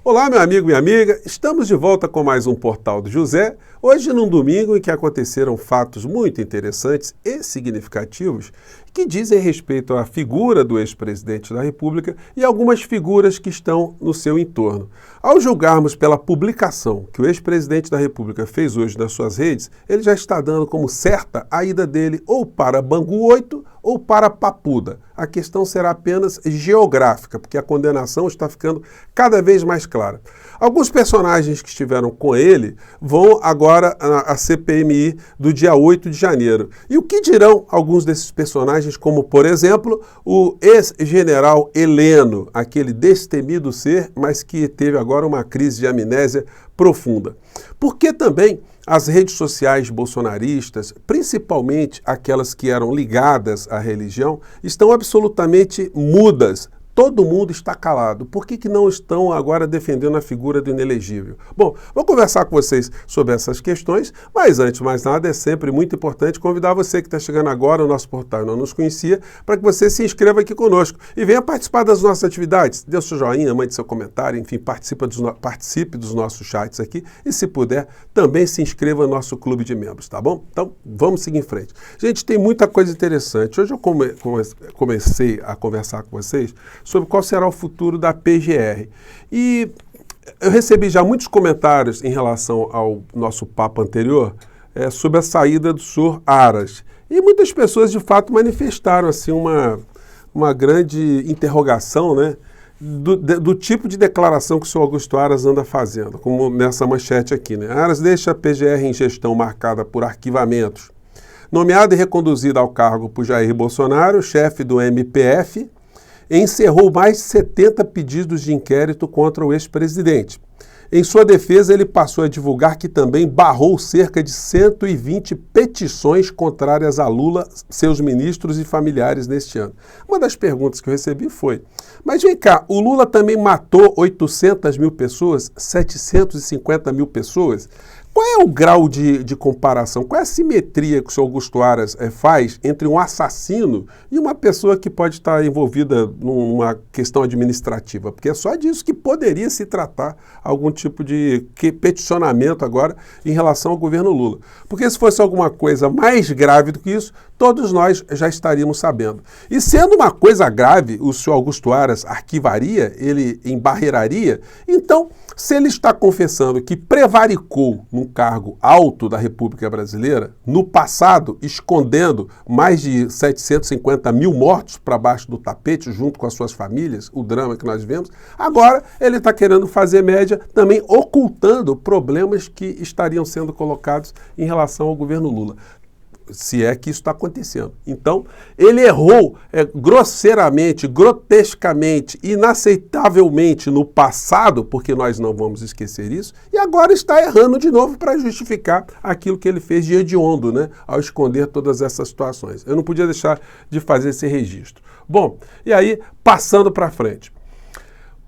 Olá, meu amigo e amiga, estamos de volta com mais um Portal do José, hoje num domingo em que aconteceram fatos muito interessantes e significativos que dizem respeito à figura do ex-presidente da República e algumas figuras que estão no seu entorno. Ao julgarmos pela publicação que o ex-presidente da República fez hoje nas suas redes, ele já está dando como certa a ida dele ou para Bangu 8 ou para Papuda. A questão será apenas geográfica, porque a condenação está ficando cada vez mais clara. Alguns personagens que estiveram com ele vão agora à CPMI do dia 8 de janeiro. E o que dirão alguns desses personagens, como, por exemplo, o ex-general Heleno, aquele destemido ser, mas que teve agora uma crise de amnésia profunda. Porque também as redes sociais bolsonaristas, principalmente aquelas que eram ligadas à religião, estão absolutamente mudas. Todo mundo está calado. Por que não estão agora defendendo a figura do inelegível? Bom, vou conversar com vocês sobre essas questões, mas antes de mais nada é sempre muito importante convidar você que está chegando agora ao nosso portal e não nos conhecia, para que você se inscreva aqui conosco e venha participar das nossas atividades. Dê o seu joinha, mande seu comentário, enfim, participe dos nossos chats aqui e, se puder, também se inscreva no nosso clube de membros, tá bom? Então, vamos seguir em frente. Gente, tem muita coisa interessante. Hoje eu comecei a conversar com vocês sobre qual será o futuro da PGR. E eu recebi já muitos comentários em relação ao nosso papo anterior sobre a saída do senhor Aras. E muitas pessoas, de fato, manifestaram assim, uma grande interrogação, né, do tipo de declaração que o senhor Augusto Aras anda fazendo, como nessa manchete aqui, né? Aras deixa a PGR em gestão marcada por arquivamentos. Nomeado e reconduzido ao cargo por Jair Bolsonaro, chefe do MPF, encerrou mais de 70 pedidos de inquérito contra o ex-presidente. Em sua defesa, ele passou a divulgar que também barrou cerca de 120 petições contrárias a Lula, seus ministros e familiares neste ano. Uma das perguntas que eu recebi foi: mas vem cá, o Lula também matou 800 mil pessoas, 750 mil pessoas? Qual é o grau de comparação, qual é a simetria que o senhor Augusto Aras faz entre um assassino e uma pessoa que pode estar envolvida numa questão administrativa? Porque é só disso que poderia se tratar algum tipo de peticionamento agora em relação ao governo Lula. Porque se fosse alguma coisa mais grave do que isso, todos nós já estaríamos sabendo. E sendo uma coisa grave, o senhor Augusto Aras arquivaria, ele embarreiraria, então, se ele está confessando que prevaricou num cargo alto da República Brasileira, no passado, escondendo mais de 750 mil mortos para baixo do tapete, junto com as suas famílias, o drama que nós vemos, agora ele está querendo fazer média, também ocultando problemas que estariam sendo colocados em relação ao governo Lula. Se é que isso está acontecendo. Então, ele errou grosseiramente, grotescamente, inaceitavelmente no passado, porque nós não vamos esquecer isso, e agora está errando de novo para justificar aquilo que ele fez de hediondo, né, ao esconder todas essas situações. Eu não podia deixar de fazer esse registro. Bom, e aí, passando para frente.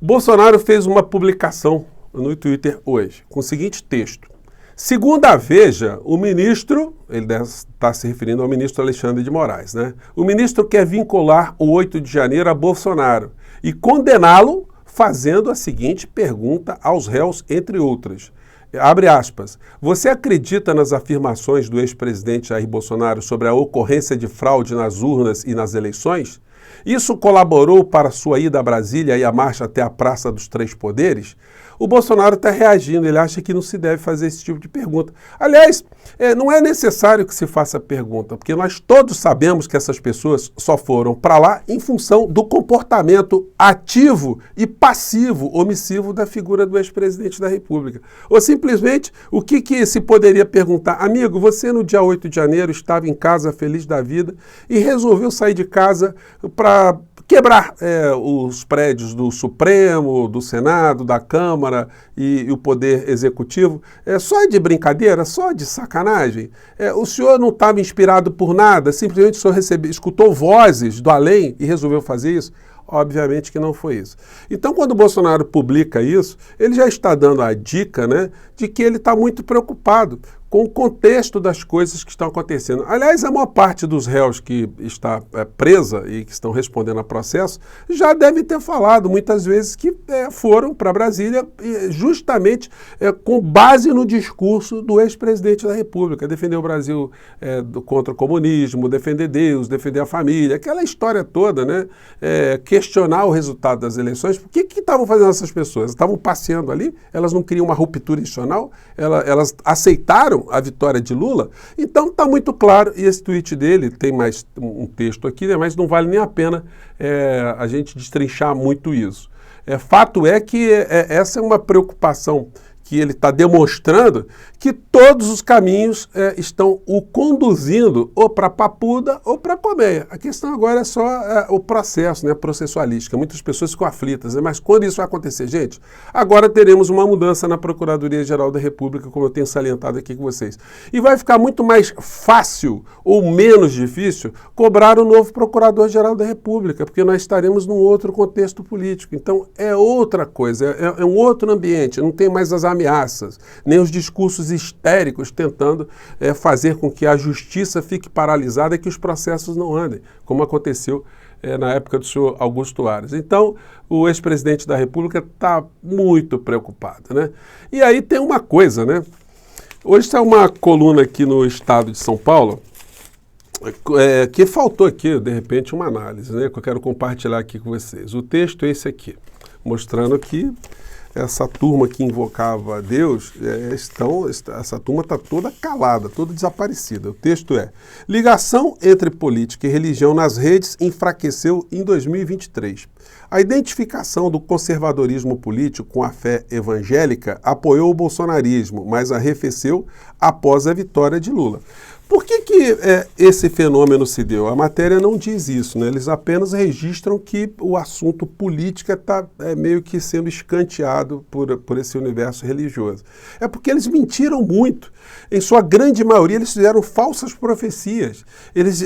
Bolsonaro fez uma publicação no Twitter hoje, com o seguinte texto: segundo a Veja, o ministro, ele está se referindo ao ministro Alexandre de Moraes, né? O ministro quer vincular o 8 de janeiro a Bolsonaro e condená-lo fazendo a seguinte pergunta aos réus, entre outras. Abre aspas. Você acredita nas afirmações do ex-presidente Jair Bolsonaro sobre a ocorrência de fraude nas urnas e nas eleições? Isso colaborou para sua ida a Brasília e a marcha até a Praça dos Três Poderes? O Bolsonaro está reagindo, ele acha que não se deve fazer esse tipo de pergunta. Aliás, não é necessário que se faça pergunta, porque nós todos sabemos que essas pessoas só foram para lá em função do comportamento ativo e passivo, omissivo da figura do ex-presidente da República. Ou simplesmente, o que se poderia perguntar? Amigo, você no dia 8 de janeiro estava em casa feliz da vida e resolveu sair de casa para quebrar os prédios do Supremo, do Senado, da Câmara e o Poder Executivo, só de brincadeira, só de sacanagem. O senhor não estava inspirado por nada, simplesmente o senhor escutou vozes do além e resolveu fazer isso? Obviamente que não foi isso. Então, quando o Bolsonaro publica isso, ele já está dando a dica, né, de que ele está muito preocupado com o contexto das coisas que estão acontecendo. Aliás, a maior parte dos réus que está presa e que estão respondendo a processo já devem ter falado muitas vezes que foram para Brasília justamente com base no discurso do ex-presidente da República, defender o Brasil contra o comunismo, defender Deus, defender a família, aquela história toda, né? Questionar o resultado das eleições. O que estavam fazendo essas pessoas? Estavam passeando ali? Elas não queriam uma ruptura institucional? Elas aceitaram a vitória de Lula? Então está muito claro, e esse tweet dele, tem mais um texto aqui, né, mas não vale nem a pena a gente destrinchar muito isso. Fato é que essa é uma preocupação que ele está demonstrando que todos os caminhos estão o conduzindo ou para Papuda ou para Colmeia. A questão agora é só o processo, né, processualística. Muitas pessoas ficam aflitas, né? Mas quando isso vai acontecer, gente? Agora teremos uma mudança na Procuradoria-Geral da República, como eu tenho salientado aqui com vocês. E vai ficar muito mais fácil ou menos difícil cobrar o novo Procurador-Geral da República, porque nós estaremos num outro contexto político. Então é outra coisa, é um outro ambiente, não tem mais as ameaças, nem os discursos histéricos tentando fazer com que a justiça fique paralisada e que os processos não andem, como aconteceu na época do senhor Augusto Aras. Então, o ex-presidente da República está muito preocupado, né? E aí tem uma coisa, né? Hoje está uma coluna aqui no Estado de São Paulo, que faltou aqui, de repente, uma análise, né? Que eu quero compartilhar aqui com vocês. O texto é esse aqui, mostrando que essa turma que invocava Deus, essa turma está toda calada, toda desaparecida. O texto é: ligação entre política e religião nas redes enfraqueceu em 2023. A identificação do conservadorismo político com a fé evangélica apoiou o bolsonarismo, mas arrefeceu após a vitória de Lula. Por que esse fenômeno se deu? A matéria não diz isso, né? Eles apenas registram que o assunto política está meio que sendo escanteado por esse universo religioso. É porque eles mentiram muito. Em sua grande maioria, eles fizeram falsas profecias. Eles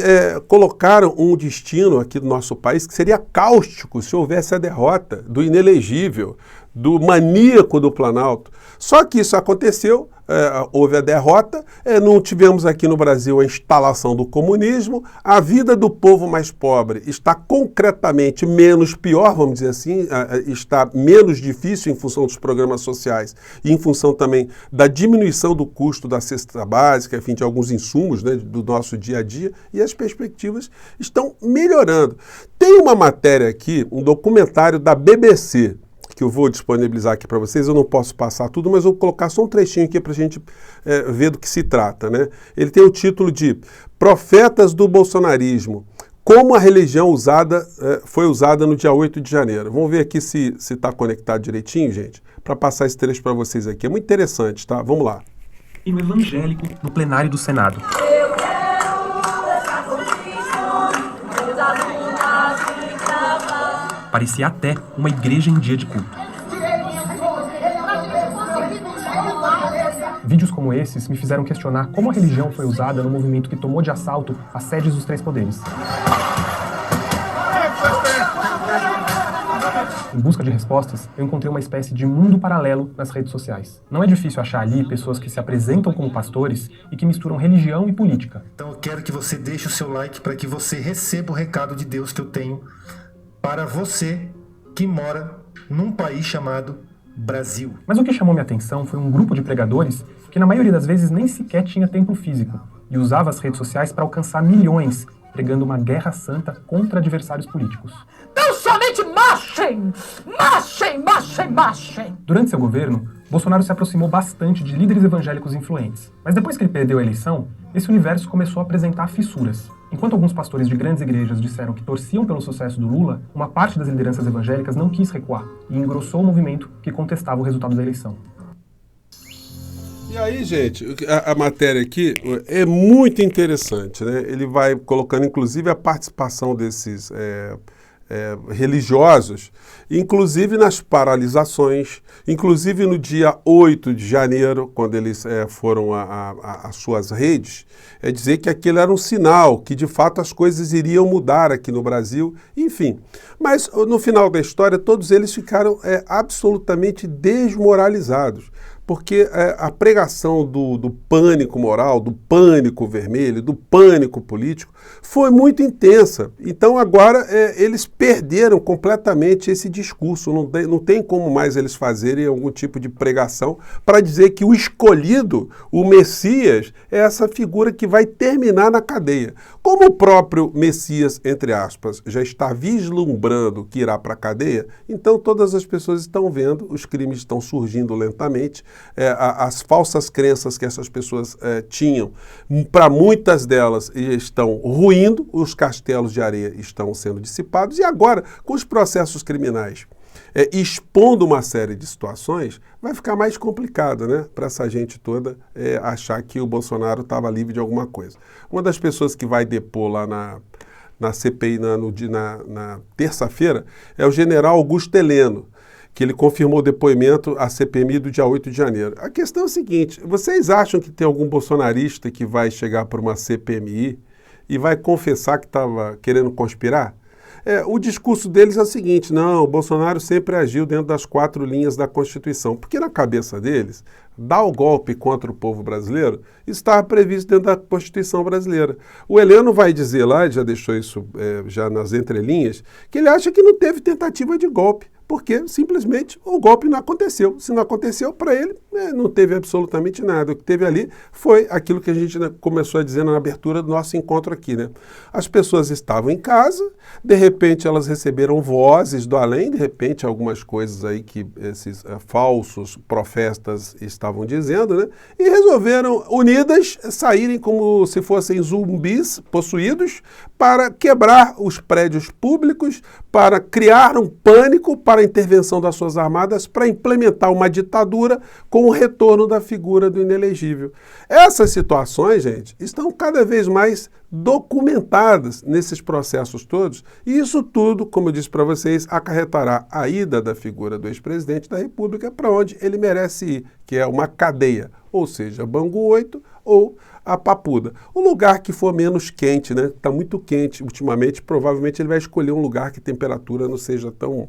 colocaram um destino aqui do nosso país que seria cáustico se houvesse a derrota do inelegível, do maníaco do Planalto. Só que isso aconteceu, houve a derrota, não tivemos aqui no Brasil a instalação do comunismo, a vida do povo mais pobre está concretamente menos pior, vamos dizer assim, está menos difícil em função dos programas sociais e em função também da diminuição do custo da cesta básica, enfim, de alguns insumos, né, do nosso dia a dia, e as perspectivas estão melhorando. Tem uma matéria aqui, um documentário da BBC, que eu vou disponibilizar aqui para vocês. Eu não posso passar tudo, mas eu vou colocar só um trechinho aqui para a gente ver do que se trata, né? Ele tem o título de Profetas do Bolsonarismo, como a religião foi usada no dia 8 de janeiro. Vamos ver aqui se está conectado direitinho, gente, para passar esse trecho para vocês aqui. É muito interessante, tá? Vamos lá. E no evangélico, no plenário do Senado. Parecia até uma igreja em dia de culto. Vídeos como esses me fizeram questionar como a religião foi usada no movimento que tomou de assalto as sedes dos três poderes. Em busca de respostas, eu encontrei uma espécie de mundo paralelo nas redes sociais. Não é difícil achar ali pessoas que se apresentam como pastores e que misturam religião e política. Então eu quero que você deixe o seu like para que você receba o recado de Deus que eu tenho para você que mora num país chamado Brasil. Mas o que chamou minha atenção foi um grupo de pregadores que na maioria das vezes nem sequer tinha templo físico e usava as redes sociais para alcançar milhões, pregando uma guerra santa contra adversários políticos. Então somente marchem! Marchem, marchem, marchem! Durante seu governo, Bolsonaro se aproximou bastante de líderes evangélicos influentes. Mas depois que ele perdeu a eleição, esse universo começou a apresentar fissuras. Enquanto alguns pastores de grandes igrejas disseram que torciam pelo sucesso do Lula, uma parte das lideranças evangélicas não quis recuar e engrossou o movimento que contestava o resultado da eleição. E aí, gente, a matéria aqui é muito interessante, né? Ele vai colocando, inclusive, a participação desses religiosos, inclusive nas paralisações, inclusive no dia 8 de janeiro, quando eles foram às suas redes, dizer que aquilo era um sinal, que de fato as coisas iriam mudar aqui no Brasil, enfim. Mas no final da história, todos eles ficaram absolutamente desmoralizados. porque a pregação do pânico moral, do pânico vermelho, do pânico político, foi muito intensa. Então agora eles perderam completamente esse discurso, não tem como mais eles fazerem algum tipo de pregação para dizer que o escolhido, o Messias, é essa figura que vai terminar na cadeia. Como o próprio Messias, entre aspas, já está vislumbrando que irá para a cadeia, então todas as pessoas estão vendo, os crimes estão surgindo lentamente, as falsas crenças que essas pessoas tinham, para muitas delas estão ruindo, os castelos de areia estão sendo dissipados, e agora, com os processos criminais expondo uma série de situações, vai ficar mais complicado, né, para essa gente toda achar que o Bolsonaro estava livre de alguma coisa. Uma das pessoas que vai depor lá na CPI na terça-feira é o general Augusto Heleno, que ele confirmou o depoimento à CPMI do dia 8 de janeiro. A questão é a seguinte: vocês acham que tem algum bolsonarista que vai chegar para uma CPMI e vai confessar que estava querendo conspirar? O discurso deles é o seguinte: não, o Bolsonaro sempre agiu dentro das 4 linhas da Constituição, porque na cabeça deles, dar o golpe contra o povo brasileiro estava previsto dentro da Constituição brasileira. O Heleno vai dizer lá, ele já deixou isso já nas entrelinhas, que ele acha que não teve tentativa de golpe, porque simplesmente o golpe não aconteceu. Se não aconteceu, para ele, não teve absolutamente nada. O que teve ali foi aquilo que a gente começou a dizer na abertura do nosso encontro aqui, né? As pessoas estavam em casa, de repente elas receberam vozes do além, de repente algumas coisas aí que esses falsos profetas estavam dizendo, né? E resolveram, unidas, saírem como se fossem zumbis possuídos para quebrar os prédios públicos, para criar um pânico, para a intervenção das suas armadas, para implementar uma ditadura com o retorno da figura do inelegível. Essas situações, gente, estão cada vez mais documentadas nesses processos todos, e isso tudo, como eu disse para vocês, acarretará a ida da figura do ex-presidente da República para onde ele merece ir, que é uma cadeia, ou seja, Bangu 8 ou a Papuda. O lugar que for menos quente, né? Está muito quente ultimamente, provavelmente ele vai escolher um lugar que a temperatura não seja tão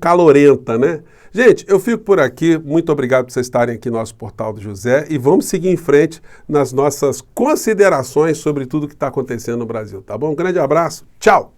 calorenta, né? Gente, eu fico por aqui. Muito obrigado por vocês estarem aqui no nosso Portal do José e vamos seguir em frente nas nossas considerações sobre tudo que está acontecendo no Brasil, tá bom? Um grande abraço, tchau!